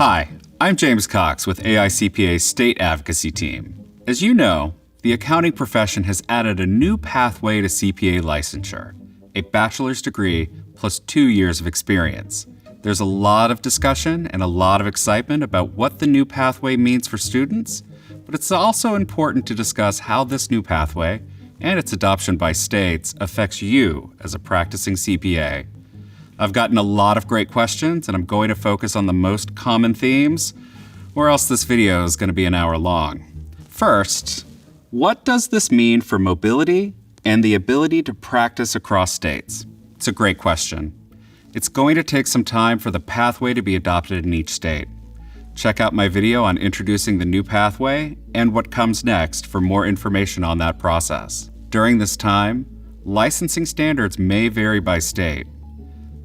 Hi, I'm James Cox with AICPA's State Advocacy Team. As you know, the accounting profession has added a new pathway to CPA licensure, a bachelor's degree plus 2 years of experience. There's a lot of discussion and a lot of excitement about what the new pathway means for students, but it's also important to discuss how this new pathway and its adoption by states affects you as a practicing CPA. I've gotten a lot of great questions, and I'm going to focus on the most common themes, or else this video is going to be an hour long. First, what does this mean for mobility and the ability to practice across states? It's a great question. It's going to take some time for the pathway to be adopted in each state. Check out my video on introducing the new pathway and what comes next for more information on that process. During this time, licensing standards may vary by state.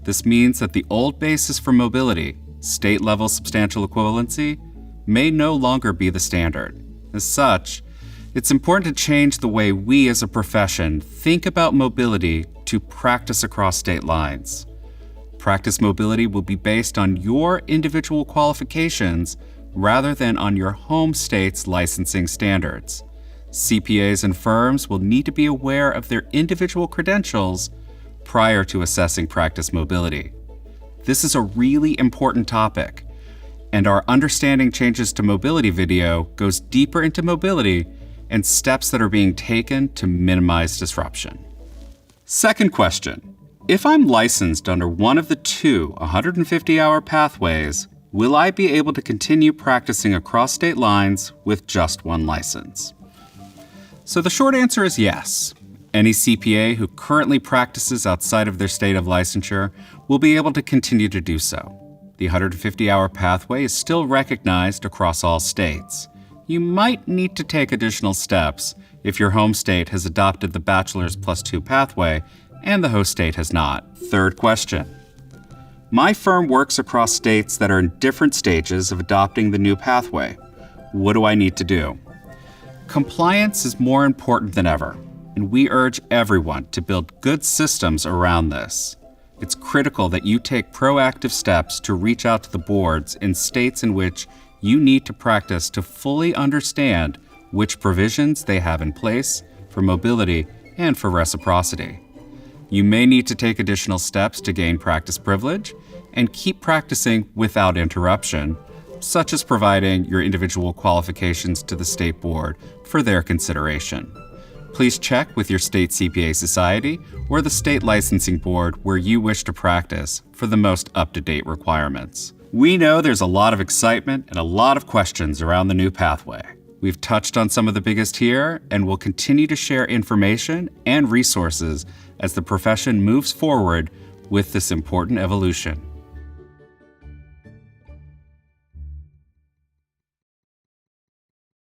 This means that the old basis for mobility, state-level substantial equivalency, may no longer be the standard. As such, it's important to change the way we as a profession think about mobility to practice across state lines. Practice mobility will be based on your individual qualifications rather than on your home state's licensing standards. CPAs and firms will need to be aware of their individual credentials prior to assessing practice mobility. This is a really important topic, and our Understanding Changes to Mobility video goes deeper into mobility and steps that are being taken to minimize disruption. Second question, if I'm licensed under one of the two 150-hour pathways, will I be able to continue practicing across state lines with just one license? So the short answer is yes. Any CPA who currently practices outside of their state of licensure will be able to continue to do so. The 150-hour pathway is still recognized across all states. You might need to take additional steps if your home state has adopted the Bachelor's Plus 2 pathway and the host state has not. Third question. My firm works across states that are in different stages of adopting the new pathway. What do I need to do? Compliance is more important than ever, and we urge everyone to build good systems around this. It's critical that you take proactive steps to reach out to the boards in states in which you need to practice to fully understand which provisions they have in place for mobility and for reciprocity. You may need to take additional steps to gain practice privilege and keep practicing without interruption, such as providing your individual qualifications to the state board for their consideration. Please check with your state CPA society or the state licensing board where you wish to practice for the most up-to-date requirements. We know there's a lot of excitement and a lot of questions around the new pathway. We've touched on some of the biggest here and will continue to share information and resources as the profession moves forward with this important evolution.